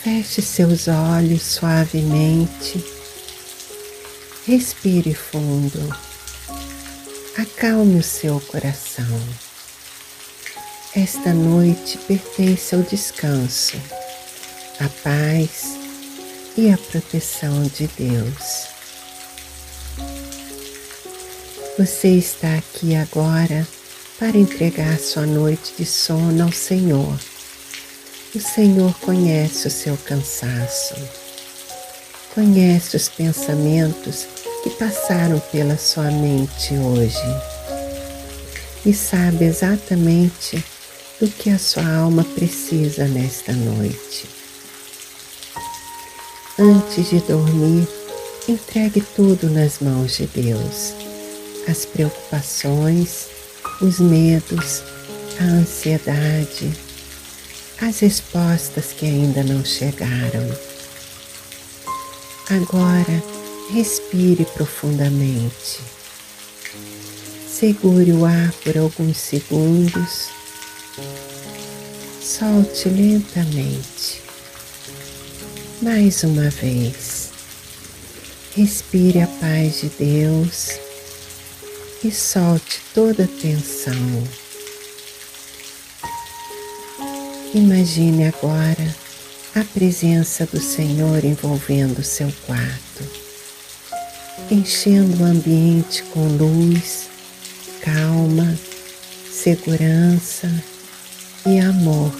Feche seus olhos suavemente, respire fundo, acalme o seu coração. Esta noite pertence ao descanso, à paz e à proteção de Deus. Você está aqui agora para entregar sua noite de sono ao Senhor. O Senhor conhece o seu cansaço, conhece os pensamentos que passaram pela sua mente hoje e sabe exatamente do que a sua alma precisa nesta noite. Antes de dormir, entregue tudo nas mãos de Deus. As preocupações, os medos, a ansiedade, as respostas que ainda não chegaram. Agora, respire profundamente. Segure o ar por alguns segundos. Solte lentamente. Mais uma vez. Respire a paz de Deus e solte toda a tensão. Imagine agora a presença do Senhor envolvendo o seu quarto, enchendo o ambiente com luz, calma, segurança e amor.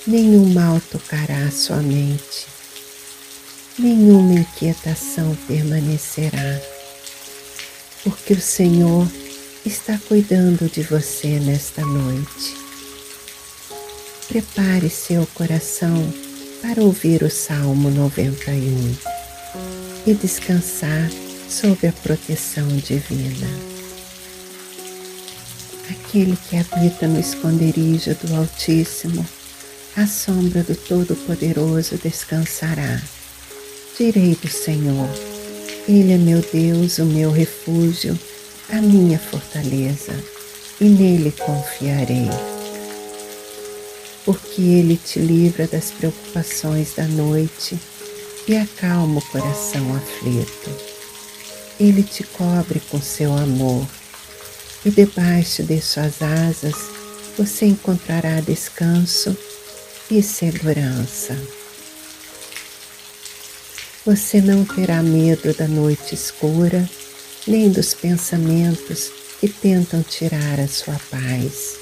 Nenhum mal tocará a sua mente, nenhuma inquietação permanecerá, porque o Senhor está cuidando de você nesta noite. Prepare seu coração para ouvir o Salmo 91 e descansar sob a proteção divina. Aquele que habita no esconderijo do Altíssimo, à sombra do Todo-Poderoso descansará. Direi do Senhor: Ele é meu Deus, o meu refúgio, a minha fortaleza, e nele confiarei. Porque Ele te livra das preocupações da noite e acalma o coração aflito. Ele te cobre com seu amor, e debaixo de suas asas você encontrará descanso e segurança. Você não terá medo da noite escura, nem dos pensamentos que tentam tirar a sua paz.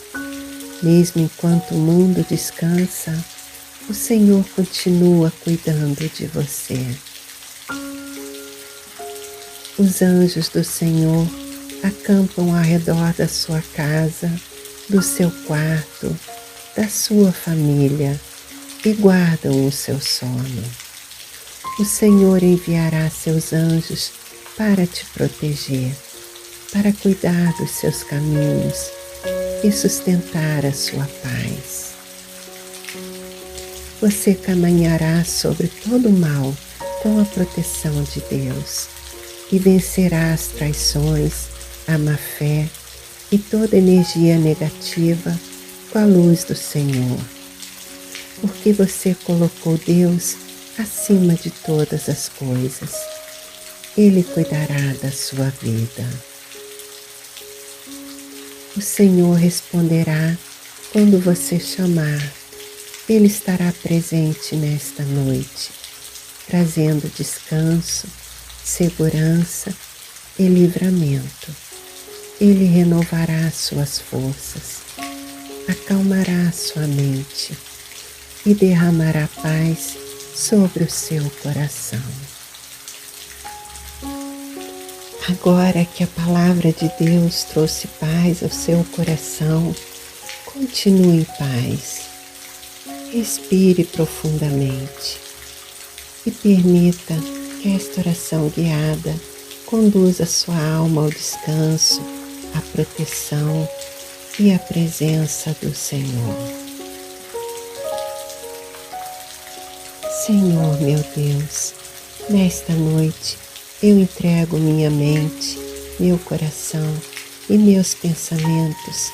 Mesmo enquanto o mundo descansa, o Senhor continua cuidando de você. Os anjos do Senhor acampam ao redor da sua casa, do seu quarto, da sua família e guardam o seu sono. O Senhor enviará seus anjos para te proteger, para cuidar dos seus caminhos e sustentar a sua paz. Você caminhará sobre todo o mal com a proteção de Deus e vencerá as traições, a má-fé e toda energia negativa com a luz do Senhor, porque você colocou Deus acima de todas as coisas. Ele cuidará da sua vida. O Senhor responderá quando você chamar. Ele estará presente nesta noite, trazendo descanso, segurança e livramento. Ele renovará suas forças, acalmará sua mente e derramará paz sobre o seu coração. Agora que a palavra de Deus trouxe paz ao seu coração, continue em paz. Respire profundamente e permita que esta oração guiada conduza sua alma ao descanso, à proteção e à presença do Senhor. Senhor, meu Deus, nesta noite eu entrego minha mente, meu coração e meus pensamentos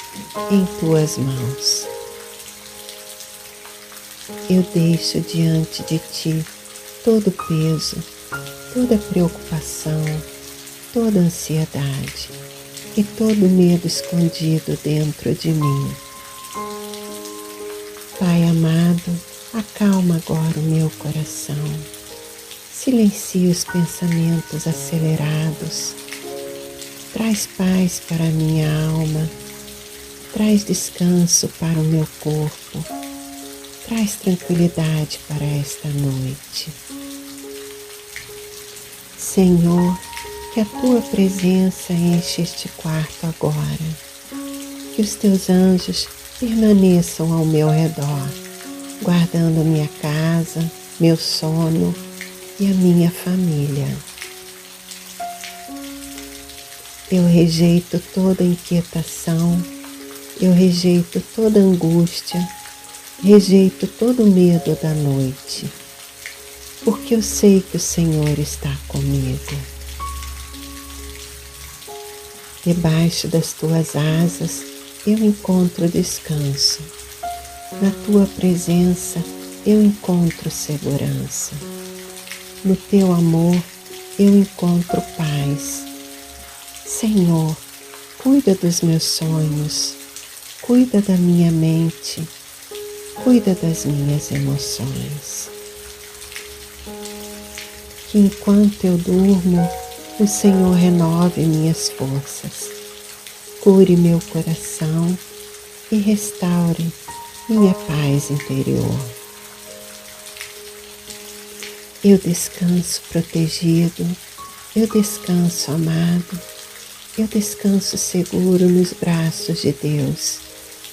em tuas mãos. eu deixo diante de Ti todo o peso, toda preocupação, toda ansiedade e todo medo escondido dentro de mim. Pai amado, acalma agora o meu coração, silencia os pensamentos acelerados, traz paz para a minha alma, traz descanso para o meu corpo, traz tranquilidade para esta noite. Senhor, que a Tua presença enche este quarto agora, que os Teus anjos permaneçam ao meu redor, guardando minha casa, meu sono e a minha família. Eu rejeito toda inquietação, eu rejeito toda angústia, rejeito todo medo da noite, porque eu sei que o Senhor está comigo. Debaixo das Tuas asas eu encontro descanso. Na Tua presença eu encontro segurança. No Teu amor eu encontro paz. Senhor, cuida dos meus sonhos, cuida da minha mente, cuida das minhas emoções. Que enquanto eu durmo, o Senhor renove minhas forças, cure meu coração e restaure minha paz interior. Eu descanso protegido, eu descanso amado, eu descanso seguro nos braços de Deus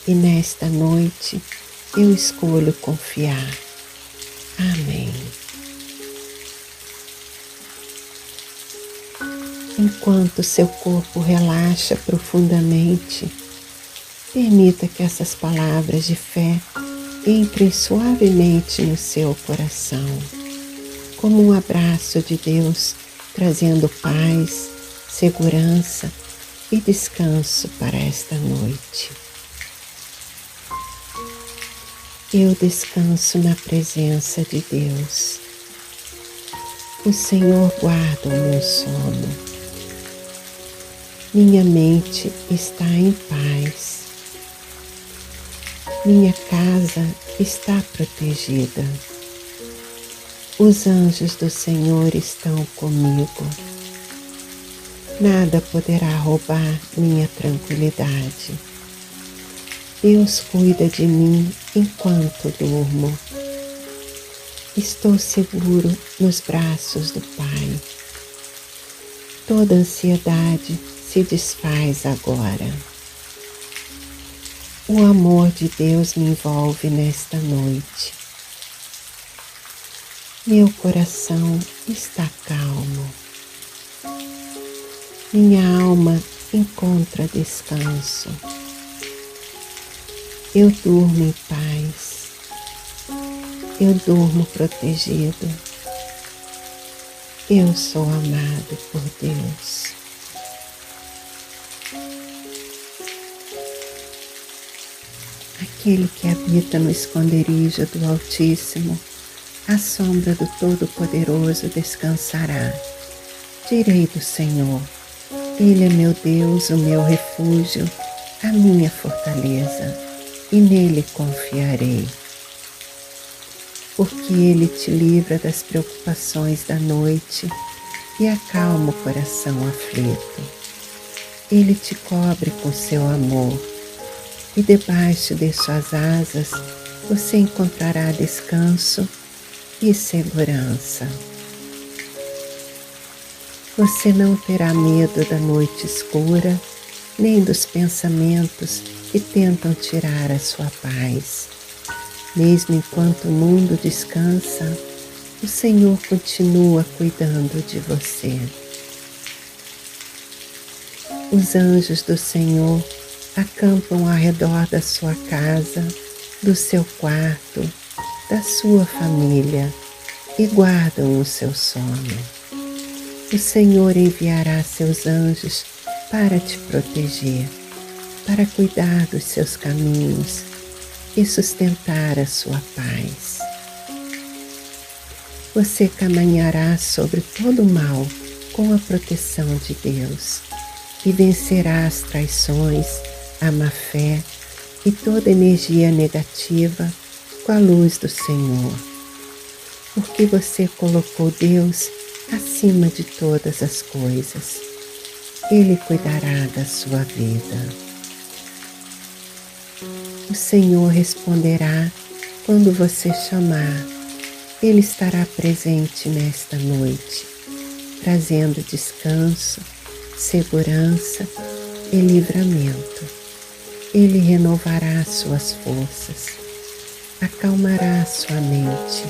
e nesta noite eu escolho confiar. Amém. Enquanto seu corpo relaxa profundamente, permita que essas palavras de fé entrem suavemente no seu coração, como um abraço de Deus, trazendo paz, segurança e descanso para esta noite. Eu descanso na presença de Deus. O Senhor guarda o meu sono. Minha mente está em paz. Minha casa está protegida. Os anjos do Senhor estão comigo. Nada poderá roubar minha tranquilidade. Deus cuida de mim enquanto durmo. Estou seguro nos braços do Pai. Toda ansiedade se desfaz agora. O amor de Deus me envolve nesta noite. Meu coração está calmo. Minha alma encontra descanso. Eu durmo em paz. Eu durmo protegido. Eu sou amado por Deus. Aquele que habita no esconderijo do Altíssimo, à sombra do Todo-Poderoso descansará. Direi do Senhor, Ele é meu Deus, o meu refúgio, a minha fortaleza, e nele confiarei. Porque Ele te livra das preocupações da noite e acalma o coração aflito. Ele te cobre com seu amor, e debaixo de suas asas você encontrará descanso e segurança. Você não terá medo da noite escura, nem dos pensamentos que tentam tirar a sua paz. Mesmo enquanto o mundo descansa, o Senhor continua cuidando de você. Os anjos do Senhor acampam ao redor da sua casa, do seu quarto, da sua família e guardam o seu sono. O Senhor enviará seus anjos para te proteger, para cuidar dos seus caminhos e sustentar a sua paz. Você caminhará sobre todo o mal com a proteção de Deus e vencerá as traições, a má-fé e toda energia negativa com a luz do Senhor, porque você colocou Deus acima de todas as coisas. Ele cuidará da sua vida. O Senhor responderá quando você chamar. Ele estará presente nesta noite, trazendo descanso, segurança e livramento. Ele renovará suas forças, acalmará sua mente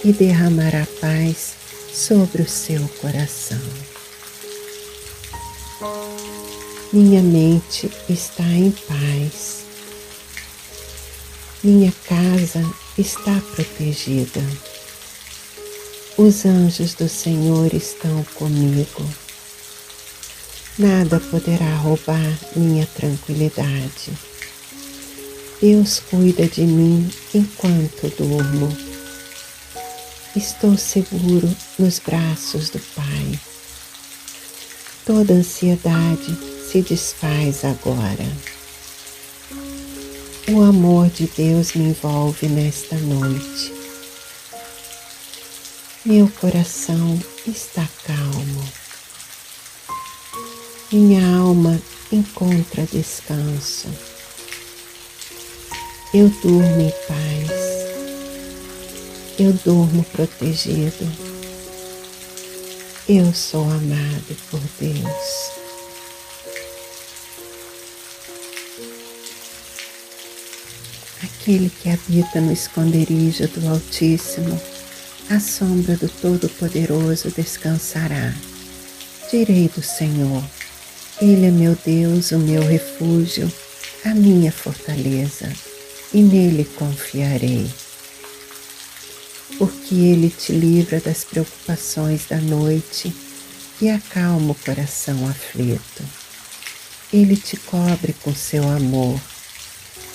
e derramará paz sobre o seu coração. Minha mente está em paz. Minha casa está protegida. Os anjos do Senhor estão comigo. Nada poderá roubar minha tranquilidade. Deus cuida de mim enquanto durmo. Estou seguro nos braços do Pai. Toda ansiedade se desfaz agora. O amor de Deus me envolve nesta noite. Meu coração está calmo. Minha alma encontra descanso. Eu durmo em paz. Eu durmo protegido. Eu sou amado por Deus. Aquele que habita no esconderijo do Altíssimo, à sombra do Todo-Poderoso descansará. Direi do Senhor: Ele é meu Deus, o meu refúgio, a minha fortaleza, e nele confiarei. Porque Ele te livra das preocupações da noite e acalma o coração aflito. Ele te cobre com seu amor,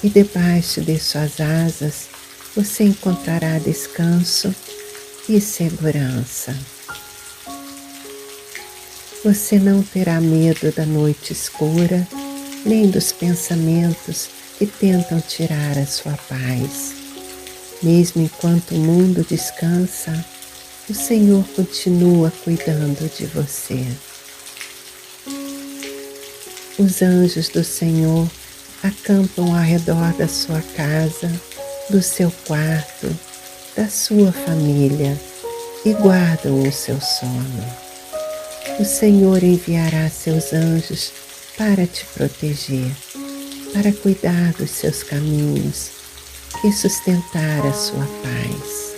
e debaixo de suas asas você encontrará descanso e segurança. Você não terá medo da noite escura, nem dos pensamentos que tentam tirar a sua paz. Mesmo enquanto o mundo descansa, o Senhor continua cuidando de você. Os anjos do Senhor acampam ao redor da sua casa, do seu quarto, da sua família e guardam o seu sono. O Senhor enviará seus anjos para te proteger, para cuidar dos seus caminhos e sustentar a sua paz.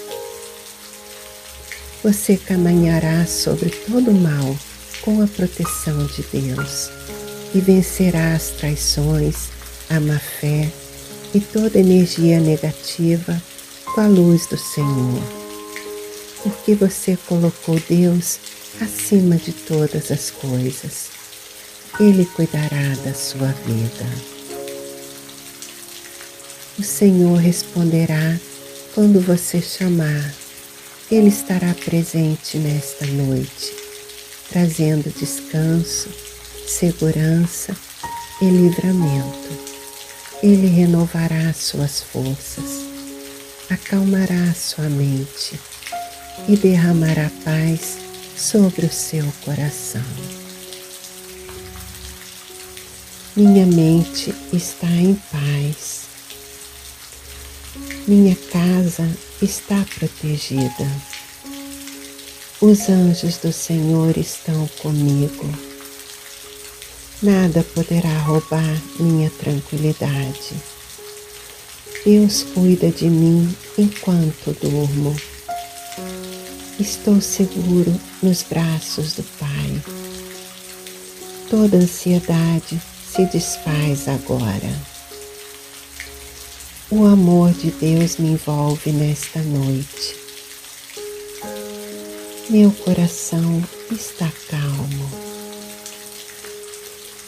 Você caminhará sobre todo o mal com a proteção de Deus e vencerá as traições, a má-fé e toda energia negativa com a luz do Senhor, porque você colocou Deus acima de todas as coisas. Ele cuidará da sua vida. O Senhor responderá quando você chamar. Ele estará presente nesta noite, trazendo descanso, segurança e livramento. Ele renovará suas forças, acalmará sua mente e derramará paz sobre o seu coração. Minha mente está em paz. Minha casa está protegida. Os anjos do Senhor estão comigo. Nada poderá roubar minha tranquilidade. Deus cuida de mim enquanto durmo. Estou seguro nos braços do Pai. Toda ansiedade se desfaz agora. O amor de Deus me envolve nesta noite. Meu coração está calmo.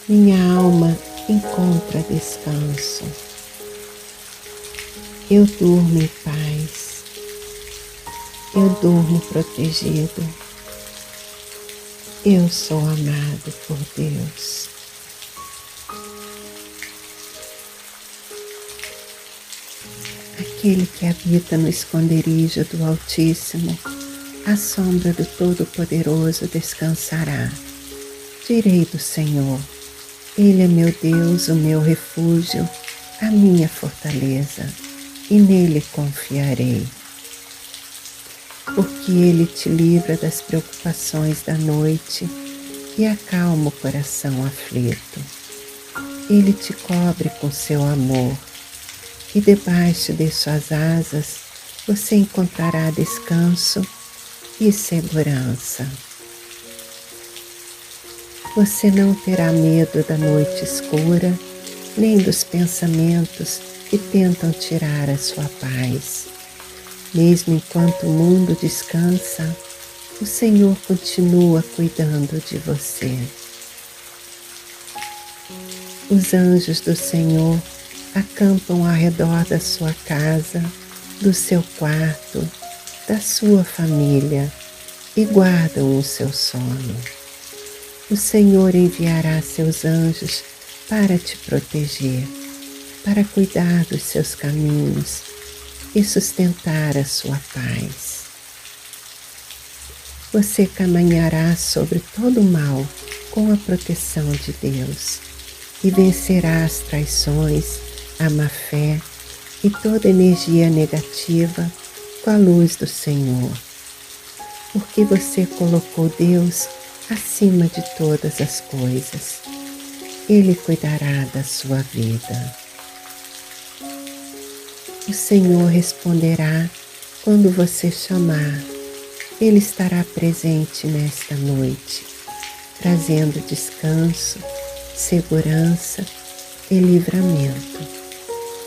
Minha alma encontra descanso. Eu durmo em paz. Eu durmo protegido. Eu sou amado por Deus. Aquele que habita no esconderijo do Altíssimo, à sombra do Todo-Poderoso descansará. Direi do Senhor: Ele é meu Deus, o meu refúgio, a minha fortaleza, e nele confiarei. Porque Ele te livra das preocupações da noite e acalma o coração aflito. Ele te cobre com seu amor, e debaixo de suas asas você encontrará descanso e segurança. Você não terá medo da noite escura, nem dos pensamentos que tentam tirar a sua paz. Mesmo enquanto o mundo descansa, o Senhor continua cuidando de você. Os anjos do Senhor acampam ao redor da sua casa, do seu quarto, da sua família e guardam o seu sono. O Senhor enviará seus anjos para te proteger, para cuidar dos seus caminhos e sustentar a sua paz. Você caminhará sobre todo o mal com a proteção de Deus e vencerá as traições, a má-fé e toda energia negativa com a luz do Senhor. Porque você colocou Deus acima de todas as coisas. Ele cuidará da sua vida. O Senhor responderá quando você chamar. Ele estará presente nesta noite, trazendo descanso, segurança e livramento.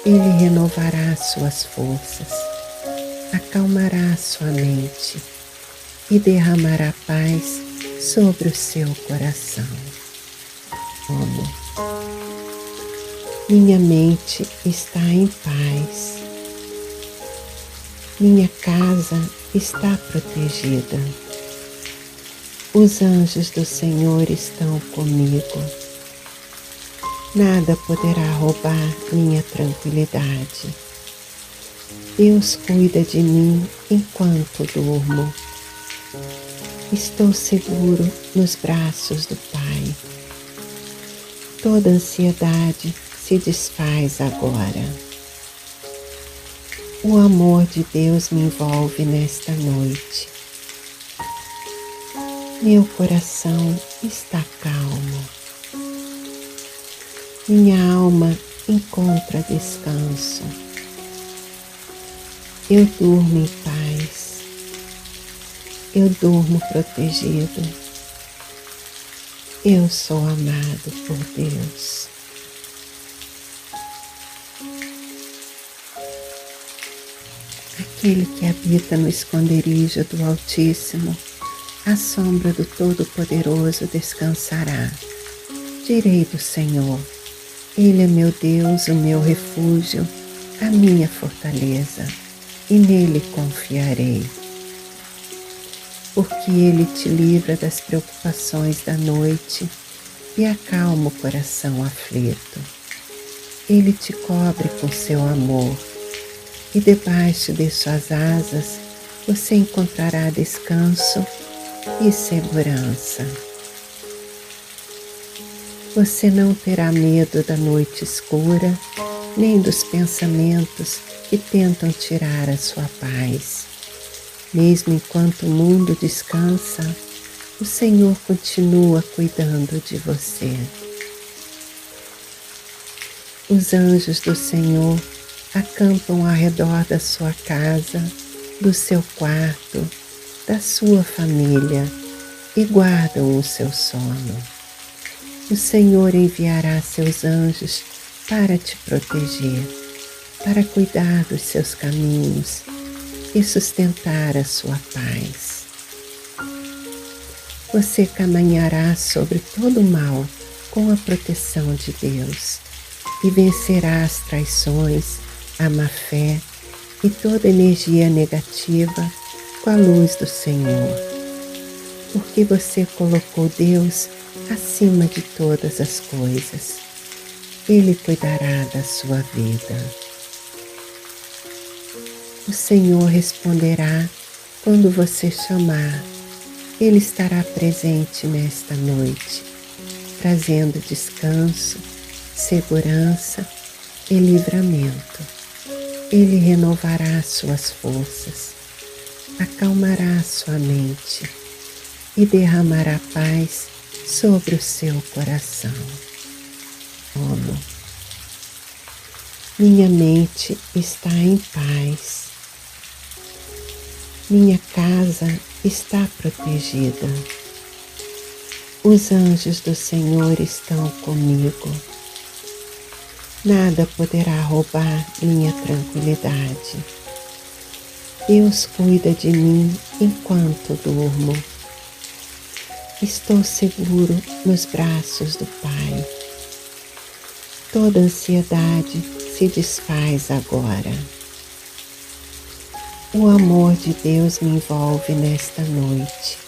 Ele renovará suas forças, acalmará sua mente e derramará paz sobre o seu coração. Como? Minha mente está em paz. Minha casa está protegida. Os anjos do Senhor estão comigo. Nada poderá roubar minha tranquilidade. Deus cuida de mim enquanto durmo. Estou seguro nos braços do Pai. Toda ansiedade se desfaz agora. O amor de Deus me envolve nesta noite. Meu coração está calmo. Minha alma encontra descanso. Eu durmo em paz. Eu durmo protegido. Eu sou amado por Deus. Aquele que habita no esconderijo do Altíssimo, à sombra do Todo-Poderoso descansará. Direi do Senhor: Ele é meu Deus, o meu refúgio, a minha fortaleza, e nele confiarei. Porque Ele te livra das preocupações da noite e acalma o coração aflito. Ele te cobre com seu amor, e debaixo de suas asas você encontrará descanso e segurança. Você não terá medo da noite escura, nem dos pensamentos que tentam tirar a sua paz. Mesmo enquanto o mundo descansa, o Senhor continua cuidando de você. Os anjos do Senhor acampam ao redor da sua casa, do seu quarto, da sua família e guardam o seu sono. O Senhor enviará seus anjos para te proteger, para cuidar dos seus caminhos e sustentar a sua paz. Você caminhará sobre todo o mal com a proteção de Deus e vencerá as traições, a má-fé e toda energia negativa com a luz do Senhor, porque você colocou Deus acima de todas as coisas. Ele cuidará da sua vida. O Senhor responderá quando você chamar. Ele estará presente nesta noite, trazendo descanso, segurança e livramento. Ele renovará suas forças, acalmará sua mente e derramará paz sobre o seu coração. Sono. Minha mente está em paz. Minha casa está protegida. Os anjos do Senhor estão comigo. Nada poderá roubar minha tranquilidade. Deus cuida de mim enquanto durmo. Estou seguro nos braços do Pai. Toda ansiedade se desfaz agora. O amor de Deus me envolve nesta noite.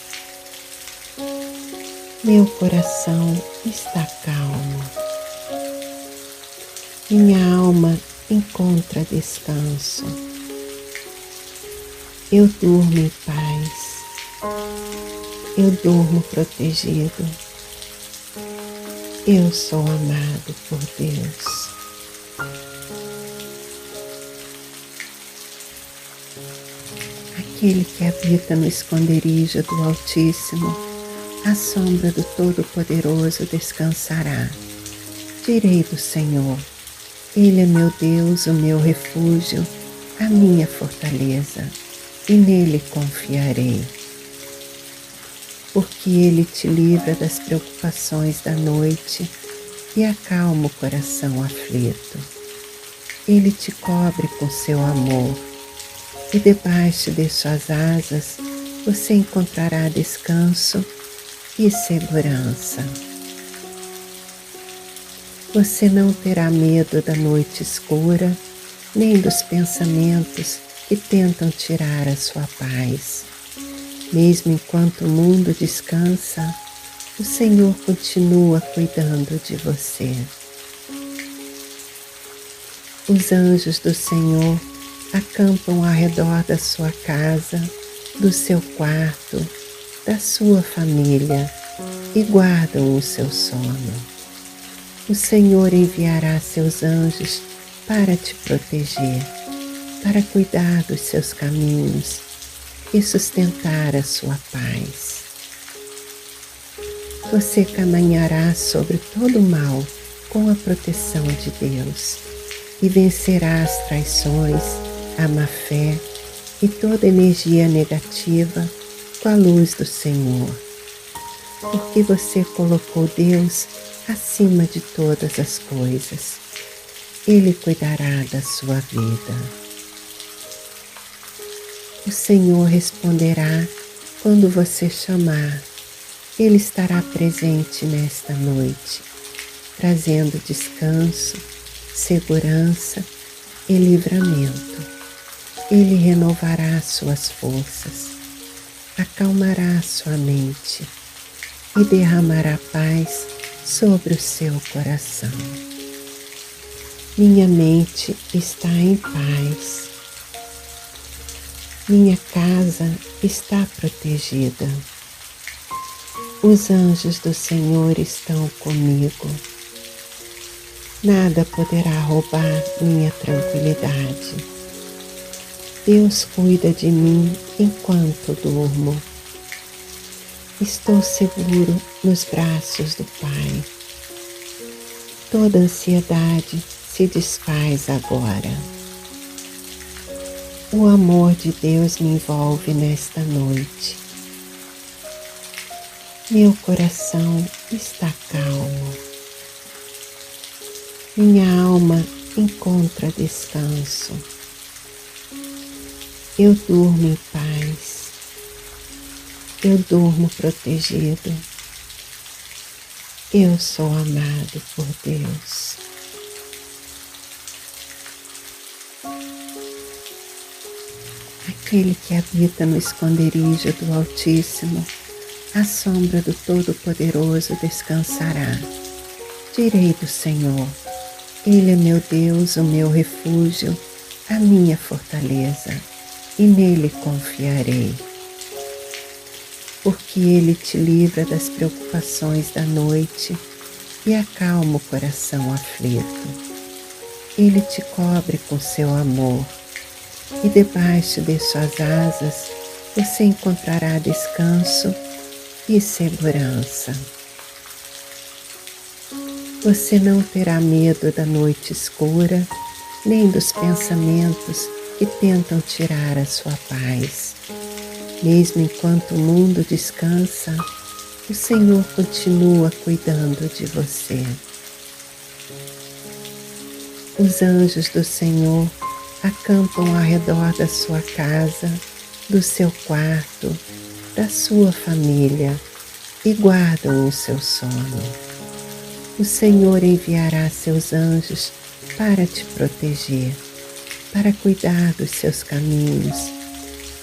Meu coração está calmo. Minha alma encontra descanso. Eu durmo em paz. Eu durmo protegido. Eu sou amado por Deus. Aquele que habita no esconderijo do Altíssimo, à sombra do Todo-Poderoso descansará. Direi do Senhor: Ele é meu Deus, o meu refúgio, a minha fortaleza, e nele confiarei. Porque Ele te livra das preocupações da noite e acalma o coração aflito. Ele te cobre com seu amor, e debaixo de suas asas você encontrará descanso e segurança. Você não terá medo da noite escura, nem dos pensamentos que tentam tirar a sua paz. Mesmo enquanto o mundo descansa, o Senhor continua cuidando de você. Os anjos do Senhor acampam ao redor da sua casa, do seu quarto, da sua família e guardam o seu sono. O Senhor enviará seus anjos para te proteger, para cuidar dos seus caminhos e sustentar a sua paz. Você caminhará sobre todo o mal com a proteção de Deus e vencerá as traições, a má-fé e toda energia negativa com a luz do Senhor, porque você colocou Deus acima de todas as coisas. Ele cuidará da sua vida. O Senhor responderá quando você chamar. Ele estará presente nesta noite, trazendo descanso, segurança e livramento. Ele renovará suas forças, acalmará sua mente e derramará paz sobre o seu coração. Minha mente está em paz. Minha casa está protegida. Os anjos do Senhor estão comigo. Nada poderá roubar minha tranquilidade. Deus cuida de mim enquanto durmo. Estou seguro nos braços do Pai. Toda ansiedade se desfaz agora. O amor de Deus me envolve nesta noite. Meu coração está calmo. Minha alma encontra descanso. Eu durmo em paz. Eu durmo protegido. Eu sou amado por Deus. Aquele que habita no esconderijo do Altíssimo, à sombra do Todo-Poderoso descansará. Direi do Senhor: Ele é meu Deus, o meu refúgio, a minha fortaleza, e nele confiarei. Porque ele te livra das preocupações da noite e acalma o coração aflito. Ele te cobre com seu amor, e debaixo de suas asas você encontrará descanso e segurança. Você não terá medo da noite escura, nem dos pensamentos que tentam tirar a sua paz. Mesmo enquanto o mundo descansa, o Senhor continua cuidando de você. Os anjos do Senhor acampam ao redor da sua casa, do seu quarto, da sua família e guardam o seu sono. O Senhor enviará seus anjos para te proteger, para cuidar dos seus caminhos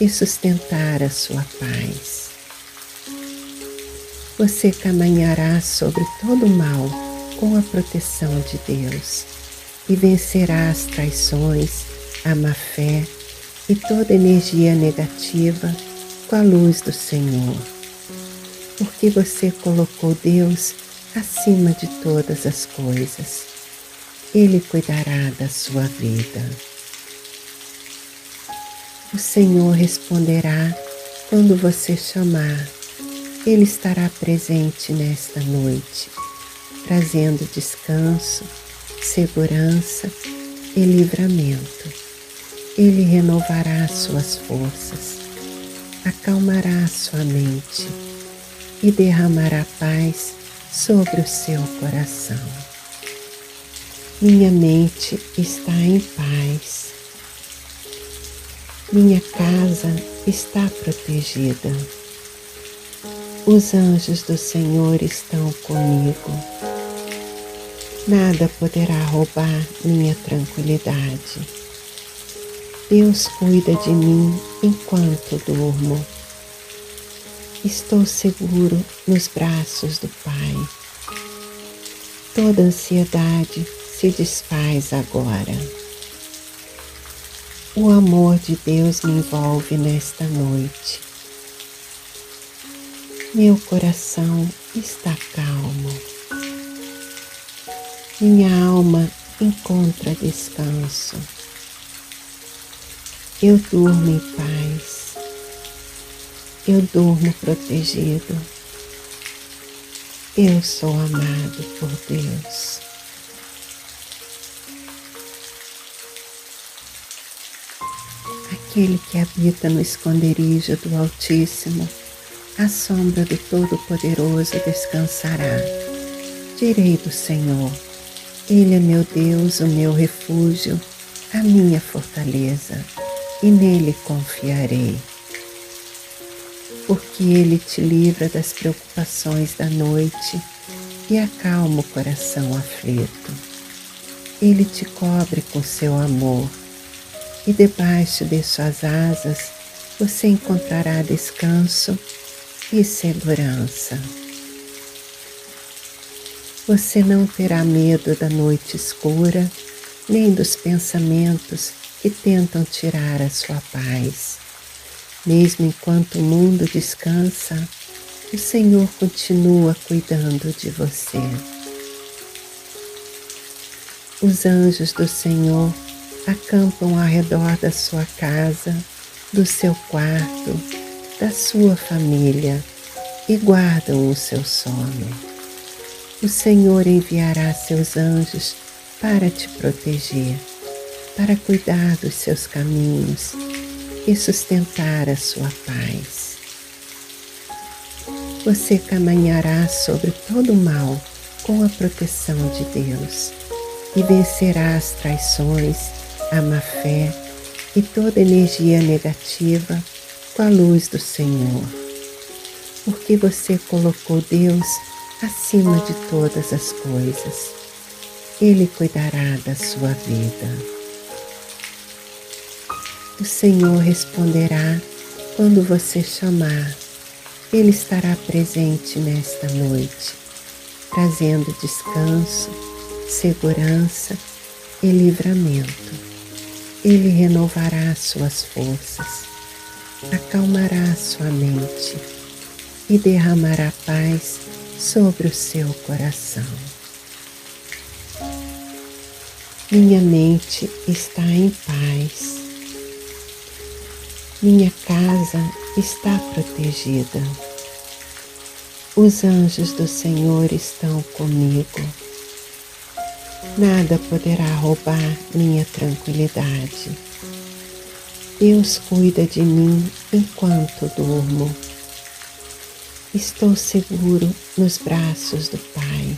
e sustentar a sua paz. Você caminhará sobre todo o mal com a proteção de Deus e vencerá as traições, a má-fé e toda energia negativa com a luz do Senhor. Porque você colocou Deus acima de todas as coisas. Ele cuidará da sua vida. O Senhor responderá quando você chamar. Ele estará presente nesta noite, trazendo descanso, segurança e livramento. Ele renovará suas forças, acalmará sua mente e derramará paz sobre o seu coração. Minha mente está em paz. Minha casa está protegida. Os anjos do Senhor estão comigo. Nada poderá roubar minha tranquilidade. Deus cuida de mim enquanto durmo. Estou seguro nos braços do Pai. Toda ansiedade se desfaz agora. O amor de Deus me envolve nesta noite. Meu coração está calmo. Minha alma encontra descanso. Eu durmo em paz. Eu durmo protegido. Eu sou amado por Deus. Aquele que habita no esconderijo do Altíssimo, à sombra do Todo-Poderoso descansará. Direi do Senhor: Ele é meu Deus, o meu refúgio, a minha fortaleza, e nele confiarei. Porque ele te livra das preocupações da noite e acalma o coração aflito. Ele te cobre com seu amor, e debaixo de suas asas você encontrará descanso e segurança. Você não terá medo da noite escura, nem dos pensamentos que tentam tirar a sua paz. Mesmo enquanto o mundo descansa, o Senhor continua cuidando de você. Os anjos do Senhor acampam ao redor da sua casa, do seu quarto, da sua família e guardam o seu sono. O Senhor enviará seus anjos para te proteger, para cuidar dos seus caminhos e sustentar a sua paz. Você caminhará sobre todo o mal com a proteção de Deus e vencerá as traições, a má-fé e toda energia negativa com a luz do Senhor. Porque você colocou Deus acima de todas as coisas. Ele cuidará da sua vida. O Senhor responderá quando você chamar. Ele estará presente nesta noite, trazendo descanso, segurança e livramento. Ele renovará suas forças, acalmará sua mente e derramará paz sobre o seu coração. Minha mente está em paz. Minha casa está protegida. Os anjos do Senhor estão comigo. Nada poderá roubar minha tranquilidade. Deus cuida de mim enquanto durmo. Estou seguro nos braços do Pai.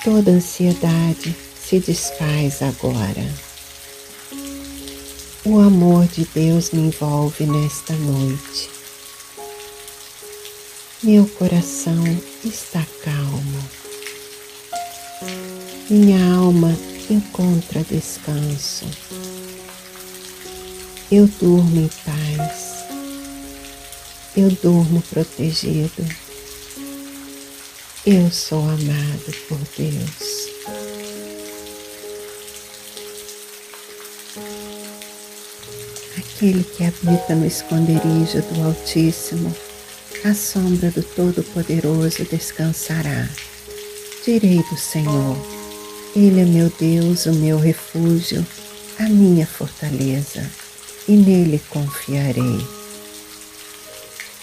Toda ansiedade se desfaz agora. O amor de Deus me envolve nesta noite. Meu coração está calmo. Minha alma encontra descanso. Eu durmo em paz. Eu durmo protegido. Eu sou amado por Deus. Aquele que habita no esconderijo do Altíssimo, à sombra do Todo-Poderoso descansará. Direi do Senhor: Ele é meu Deus, o meu refúgio, a minha fortaleza, e nele confiarei.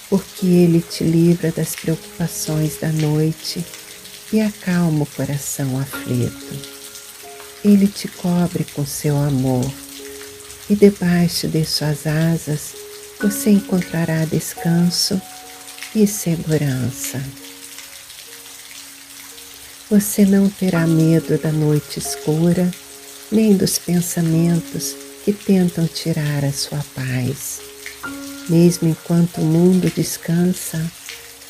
Porque Ele te livra das preocupações da noite e acalma o coração aflito. Ele te cobre com seu amor, e debaixo de suas asas você encontrará descanso e segurança. Você não terá medo da noite escura, nem dos pensamentos que tentam tirar a sua paz. Mesmo enquanto o mundo descansa,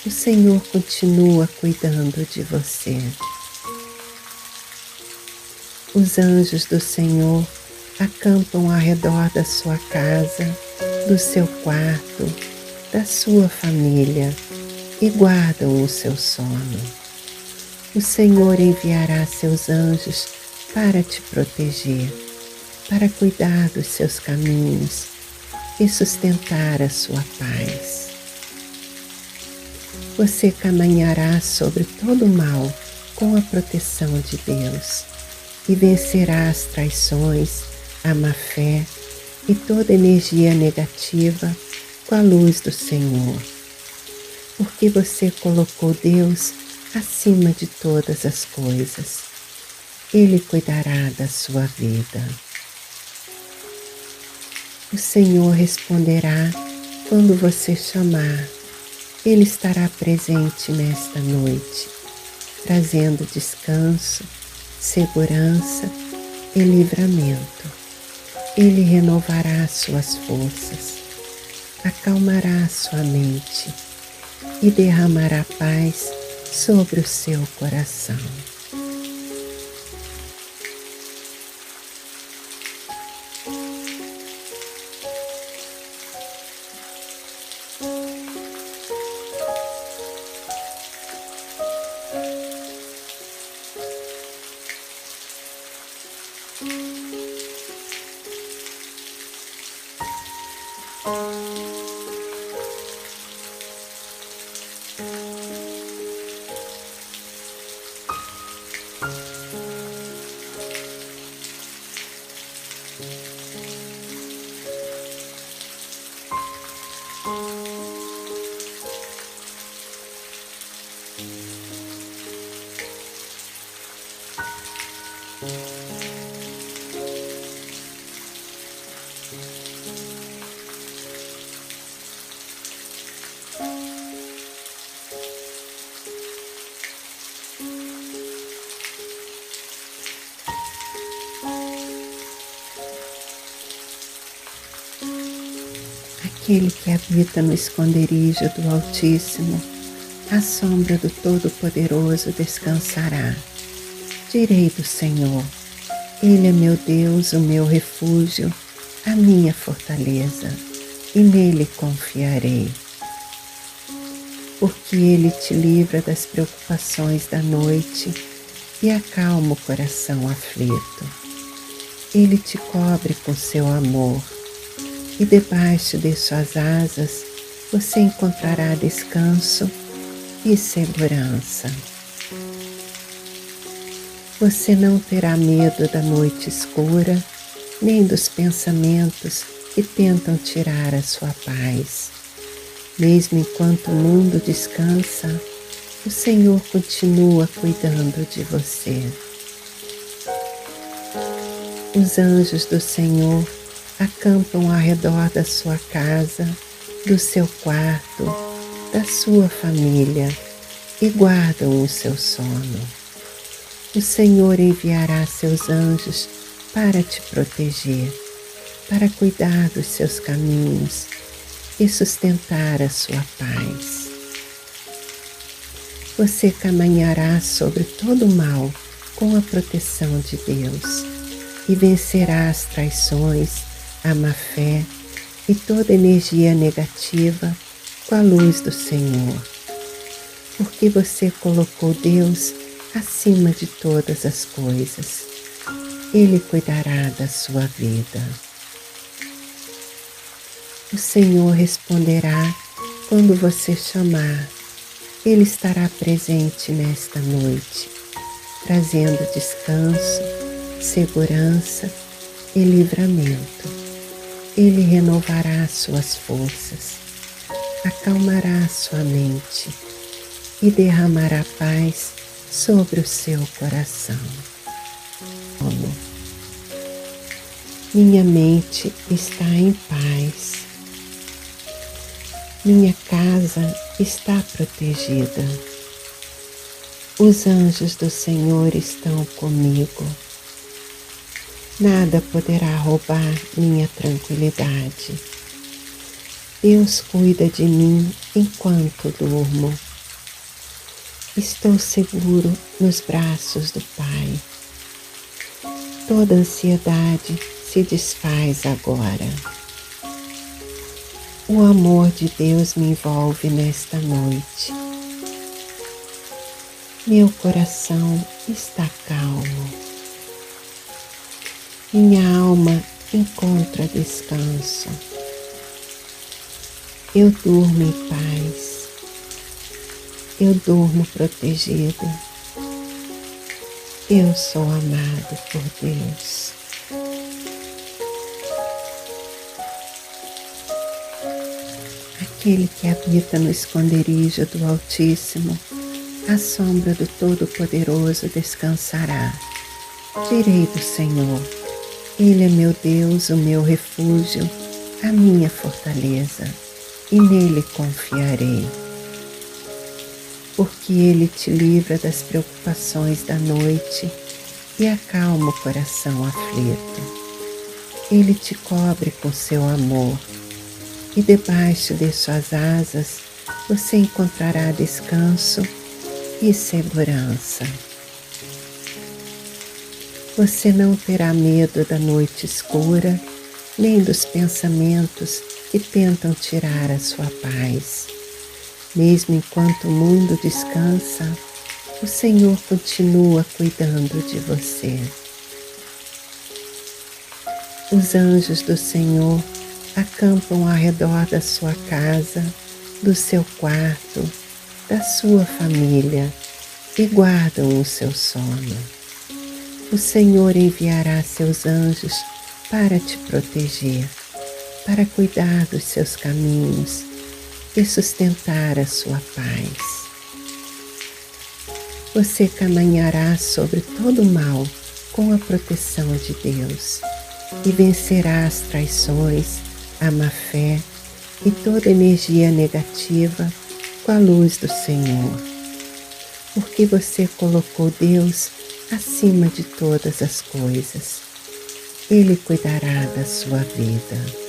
o Senhor continua cuidando de você. Os anjos do Senhor acampam ao redor da sua casa, do seu quarto, da sua família e guardam o seu sono. O Senhor enviará seus anjos para te proteger, para cuidar dos seus caminhos e sustentar a sua paz. Você caminhará sobre todo o mal com a proteção de Deus e vencerá as traições, a má-fé e toda energia negativa com a luz do Senhor. Porque você colocou Deus acima de todas as coisas. Ele cuidará da sua vida. O Senhor responderá quando você chamar. Ele estará presente nesta noite, trazendo descanso, segurança e livramento. Ele renovará suas forças, acalmará sua mente e derramará paz sobre o seu coração. Aquele que habita no esconderijo do Altíssimo, à sombra do Todo-Poderoso descansará. Direi do Senhor: Ele é meu Deus, o meu refúgio, a minha fortaleza, e nele confiarei. Porque ele te livra das preocupações da noite e acalma o coração aflito. Ele te cobre com seu amor, e debaixo de suas asas você encontrará descanso e segurança. Você não terá medo da noite escura, nem dos pensamentos que tentam tirar a sua paz. Mesmo enquanto o mundo descansa, o Senhor continua cuidando de você. Os anjos do Senhor acampam ao redor da sua casa, do seu quarto, da sua família e guardam o seu sono. O Senhor enviará seus anjos para te proteger, para cuidar dos seus caminhos e sustentar a sua paz. Você caminhará sobre todo o mal com a proteção de Deus e vencerá as traições, a má-fé e toda energia negativa com a luz do Senhor, porque você colocou Deus acima de todas as coisas. Ele cuidará da sua vida. O Senhor responderá quando você chamar. Ele estará presente nesta noite, trazendo descanso, segurança e livramento. Ele renovará suas forças, acalmará sua mente e derramará paz sobre o seu coração. Minha mente está em paz. Minha casa está protegida. Os anjos do Senhor estão comigo. Nada poderá roubar minha tranquilidade. Deus cuida de mim enquanto durmo. Estou seguro nos braços do Pai. Toda ansiedade se desfaz agora. O amor de Deus me envolve nesta noite. Meu coração está calmo. Minha alma encontra descanso. Eu durmo em paz. Eu durmo protegido. Eu sou amado por Deus. Aquele que habita no esconderijo do Altíssimo, à sombra do Todo-Poderoso descansará. Direi do Senhor: Ele é meu Deus, o meu refúgio, a minha fortaleza, e nele confiarei. Porque ele te livra das preocupações da noite e acalma o coração aflito. Ele te cobre com seu amor, e debaixo de suas asas você encontrará descanso e segurança. Você não terá medo da noite escura, nem dos pensamentos que tentam tirar a sua paz. Mesmo enquanto o mundo descansa, o Senhor continua cuidando de você. Os anjos do Senhor acampam ao redor da sua casa, do seu quarto, da sua família e guardam o seu sono. O Senhor enviará seus anjos para te proteger, para cuidar dos seus caminhos e sustentar a sua paz. Você caminhará sobre todo o mal com a proteção de Deus e vencerá as traições, a má-fé e toda energia negativa com a luz do Senhor, porque você colocou Deus acima de todas as coisas. Ele cuidará da sua vida.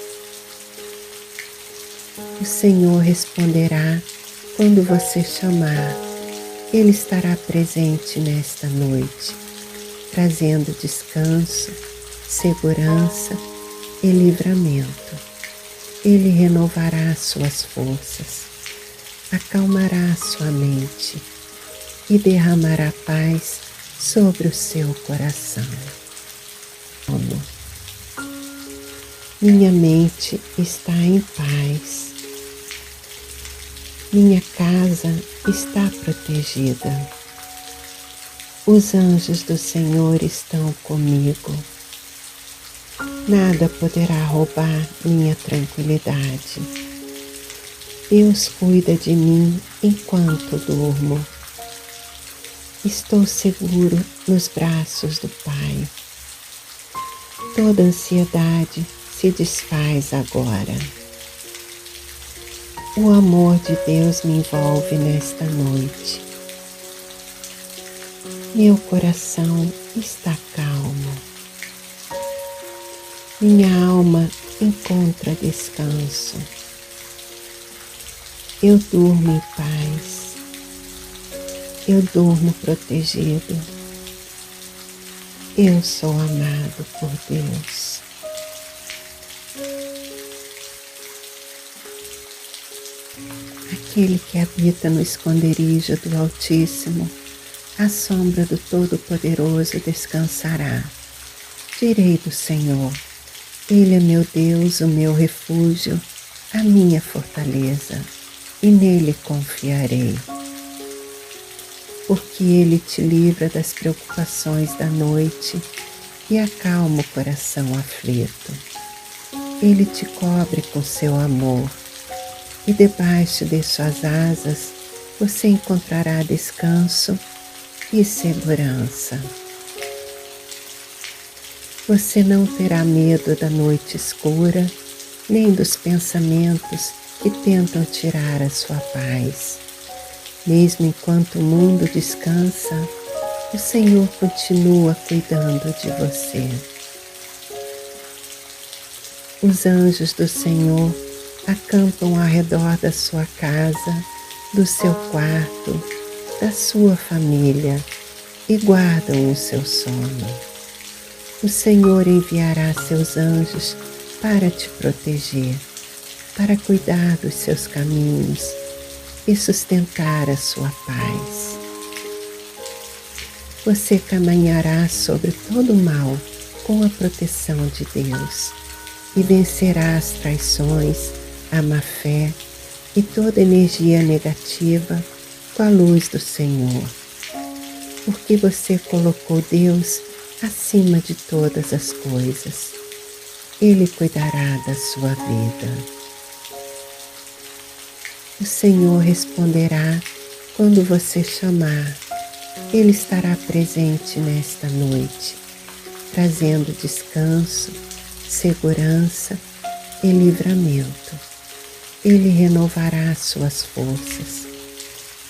O Senhor responderá quando você chamar. Ele estará presente nesta noite, trazendo descanso, segurança e livramento. Ele renovará suas forças, acalmará sua mente e derramará paz sobre o seu coração. Minha mente está em paz. Minha casa está protegida. Os anjos do Senhor estão comigo. Nada poderá roubar minha tranquilidade. Deus cuida de mim enquanto durmo. Estou seguro nos braços do Pai. Toda ansiedade se desfaz agora. O amor de Deus me envolve nesta noite. Meu coração está calmo. Minha alma encontra descanso. Eu durmo em paz. Eu durmo protegido. Eu sou amado por Deus. Aquele que habita no esconderijo do Altíssimo, à sombra do Todo-Poderoso descansará. Direi do Senhor: Ele é meu Deus, o meu refúgio, a minha fortaleza, e nele confiarei. Porque ele te livra das preocupações da noite e acalma o coração aflito. Ele te cobre com seu amor, e debaixo de suas asas você encontrará descanso e segurança. Você não terá medo da noite escura, nem dos pensamentos que tentam tirar a sua paz. Mesmo enquanto o mundo descansa, o Senhor continua cuidando de você. Os anjos do Senhor acampam ao redor da sua casa, do seu quarto, da sua família e guardam o seu sono. O Senhor enviará seus anjos para te proteger, para cuidar dos seus caminhos e sustentar a sua paz. Você caminhará sobre todo o mal com a proteção de Deus e vencerá as traições, a má-fé e toda energia negativa com a luz do Senhor, porque você colocou Deus acima de todas as coisas. Ele cuidará da sua vida. O Senhor responderá quando você chamar. Ele estará presente nesta noite, trazendo descanso, segurança e livramento. Ele renovará suas forças,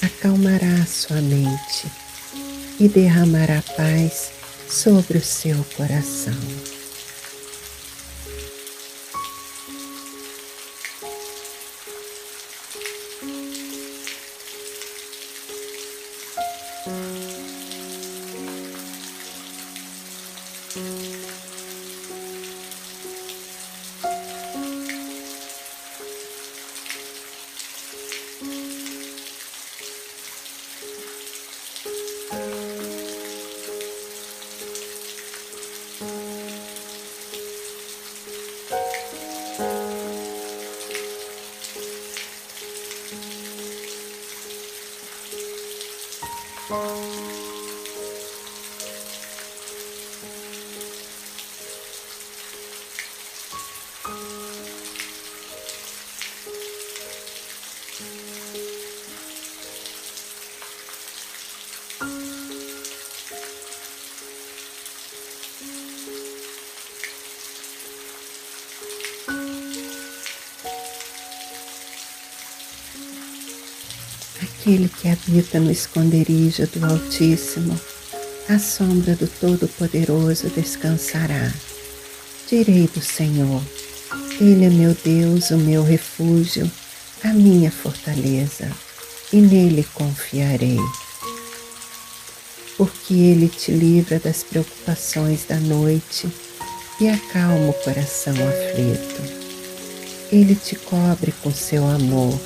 acalmará sua mente e derramará paz sobre o seu coração. Aquele que habita no esconderijo do Altíssimo, à sombra do Todo-Poderoso descansará. Direi do Senhor: Ele é meu Deus, o meu refúgio, a minha fortaleza, e nele confiarei. Porque ele te livra das preocupações da noite e acalma o coração aflito. Ele te cobre com seu amor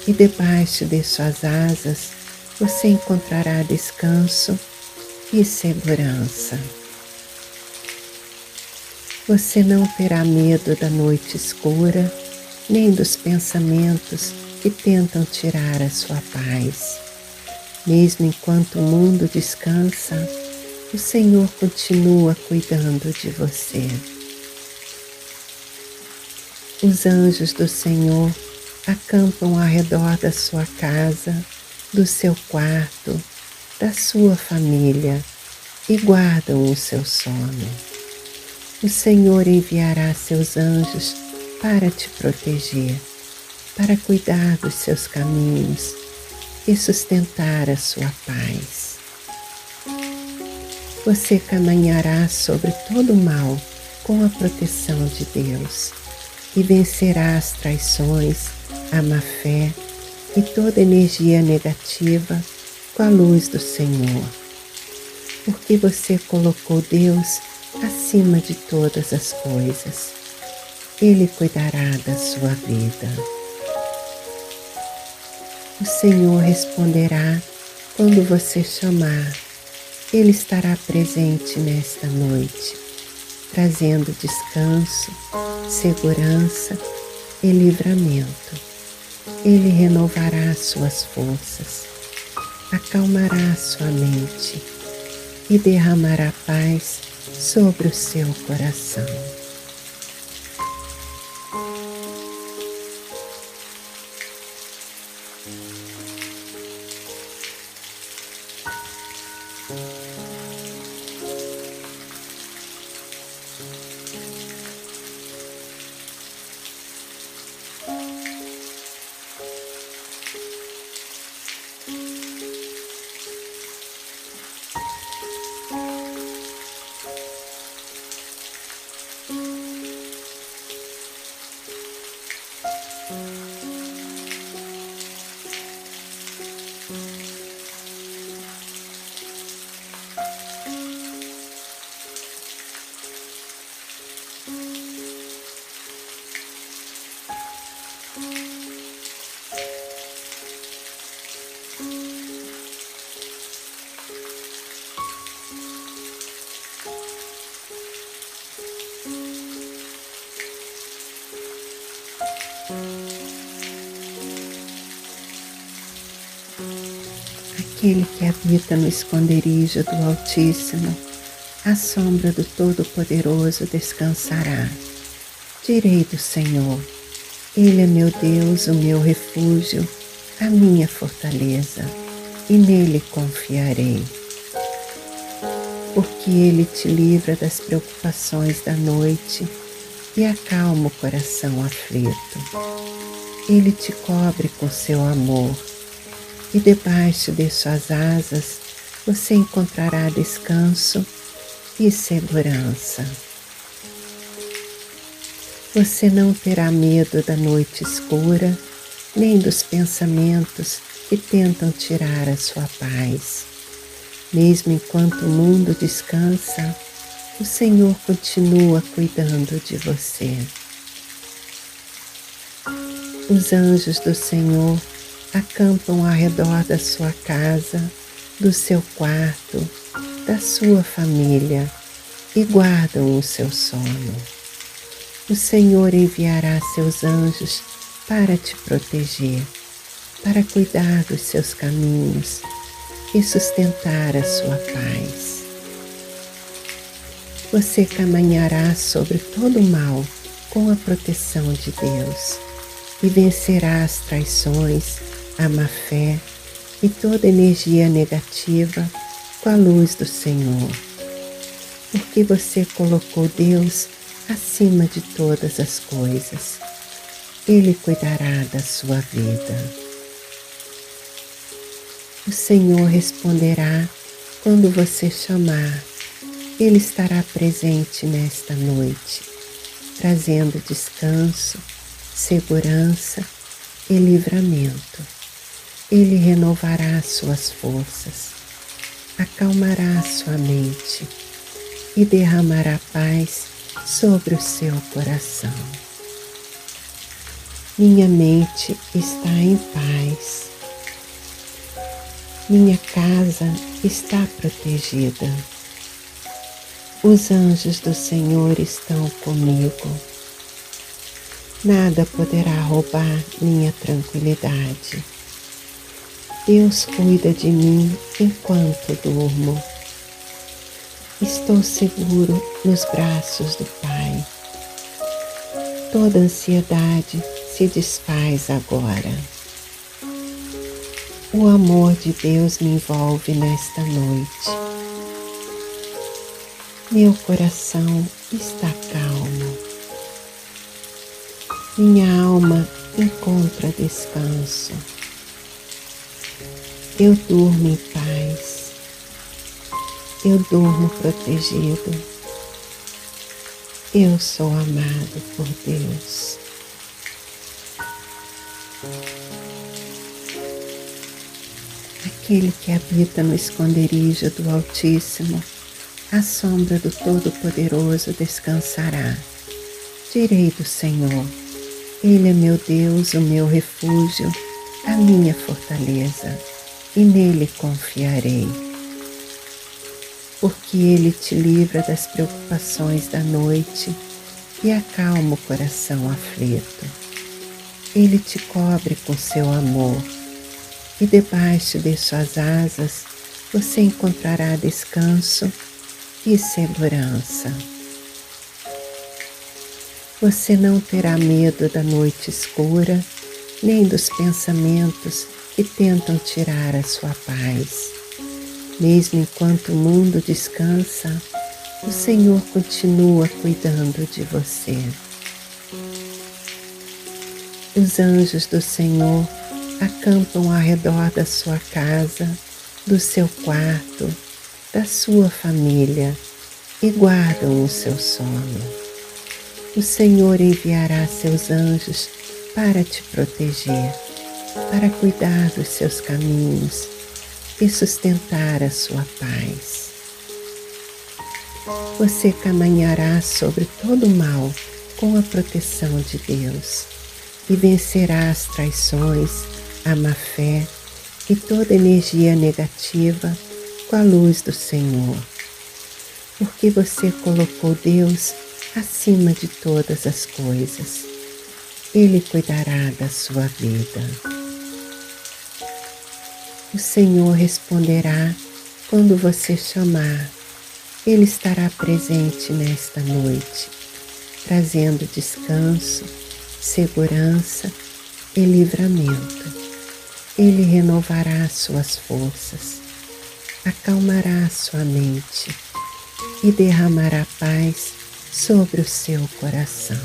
e debaixo de suas asas você encontrará descanso e segurança. Você não terá medo da noite escura, nem dos pensamentos que tentam tirar a sua paz. Mesmo enquanto o mundo descansa, o Senhor continua cuidando de você. Os anjos do Senhor acampam ao redor da sua casa, do seu quarto, da sua família e guardam o seu sono. O Senhor enviará seus anjos para te proteger, para cuidar dos seus caminhos e sustentar a sua paz. Você caminhará sobre todo o mal com a proteção de Deus e vencerá as traições, a má-fé e toda energia negativa com a luz do Senhor, porque você colocou Deus acima de todas as coisas. Ele cuidará da sua vida. O Senhor responderá quando você chamar. Ele estará presente nesta noite, trazendo descanso, segurança e livramento. Ele renovará suas forças, acalmará sua mente e derramará paz sobre o seu coração. Aquele que habita no esconderijo do Altíssimo, à sombra do Todo-Poderoso descansará. Direi do Senhor: Ele é meu Deus, o meu refúgio, a minha fortaleza, e nele confiarei. Porque Ele te livra das preocupações da noite e acalma o coração aflito. Ele te cobre com seu amor, e debaixo de suas asas você encontrará descanso e segurança. Você não terá medo da noite escura, nem dos pensamentos que tentam tirar a sua paz. Mesmo enquanto o mundo descansa, o Senhor continua cuidando de você. Os anjos do Senhor acampam ao redor da sua casa, do seu quarto, da sua família e guardam o seu sono. O Senhor enviará seus anjos para te proteger, para cuidar dos seus caminhos e sustentar a sua paz. Você caminhará sobre todo o mal com a proteção de Deus e vencerá as traições, a má-fé e toda energia negativa com a luz do Senhor, porque você colocou Deus acima de todas as coisas. Ele cuidará da sua vida. O Senhor responderá quando você chamar. Ele estará presente nesta noite, trazendo descanso, segurança e livramento. Ele renovará suas forças, acalmará sua mente e derramará paz sobre o seu coração. Minha mente está em paz. Minha casa está protegida. Os anjos do Senhor estão comigo. Nada poderá roubar minha tranquilidade. Deus cuida de mim enquanto durmo. Estou seguro nos braços do Pai. Toda ansiedade se desfaz agora. O amor de Deus me envolve nesta noite. Meu coração está calmo. Minha alma encontra descanso. Eu durmo em paz. Eu durmo protegido. Eu sou amado por Deus. Aquele que habita no esconderijo do Altíssimo, à sombra do Todo-Poderoso descansará. Direi do Senhor: Ele é meu Deus, o meu refúgio, a minha fortaleza, e nele confiarei. Porque Ele te livra das preocupações da noite e acalma o coração aflito. Ele te cobre com seu amor, e debaixo de suas asas você encontrará descanso e segurança. Você não terá medo da noite escura, nem dos pensamentos que tentam tirar a sua paz. Mesmo enquanto o mundo descansa, o Senhor continua cuidando de você. Os anjos do Senhor acampam ao redor da sua casa, do seu quarto, da sua família e guardam o seu sono. O Senhor enviará seus anjos para te proteger, para cuidar dos seus caminhos e sustentar a sua paz. Você caminhará sobre todo o mal com a proteção de Deus e vencerá as traições, a má-fé e toda energia negativa com a luz do Senhor. Porque você colocou Deus acima de todas as coisas. Ele cuidará da sua vida. O Senhor responderá quando você chamar. Ele estará presente nesta noite, trazendo descanso, segurança e livramento. Ele renovará suas forças, acalmará sua mente e derramará paz sobre o seu coração.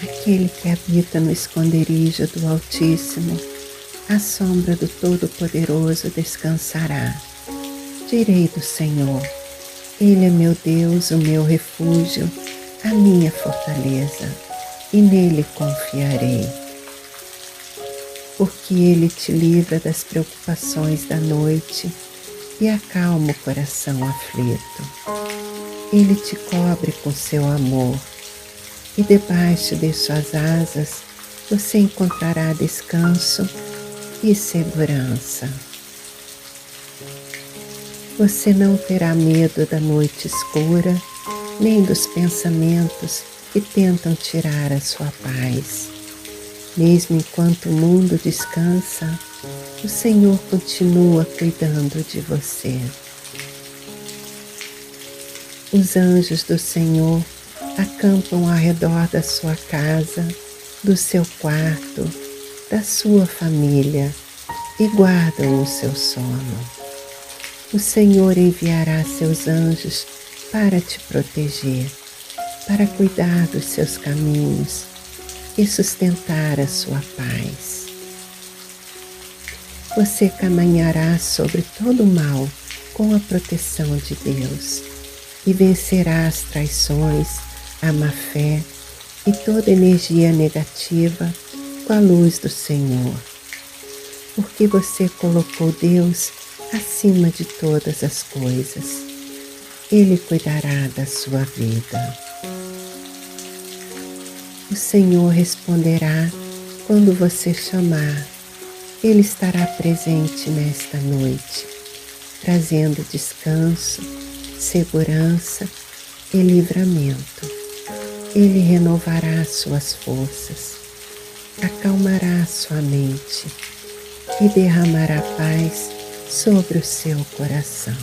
Aquele que habita no esconderijo do Altíssimo, à sombra do Todo-Poderoso descansará. Direi do Senhor: Ele é meu Deus, o meu refúgio, a minha fortaleza, e nele confiarei. Porque Ele te livra das preocupações da noite e acalma o coração aflito. Ele te cobre com seu amor, e debaixo de suas asas você encontrará descanso e segurança. Você não terá medo da noite escura, nem dos pensamentos que tentam tirar a sua paz. Mesmo enquanto o mundo descansa, o Senhor continua cuidando de você. Os anjos do Senhor acampam ao redor da sua casa, do seu quarto, da sua família e guardam o seu sono. O Senhor enviará seus anjos para te proteger, para cuidar dos seus caminhos e sustentar a sua paz. Você caminhará sobre todo o mal com a proteção de Deus e vencerá as traições, a má-fé e toda energia negativa com a luz do Senhor, porque você colocou Deus acima de todas as coisas. Ele cuidará da sua vida. O Senhor responderá quando você chamar. Ele estará presente nesta noite, trazendo descanso, segurança e livramento. Ele renovará suas forças, acalmará sua mente e derramará paz sobre o seu coração.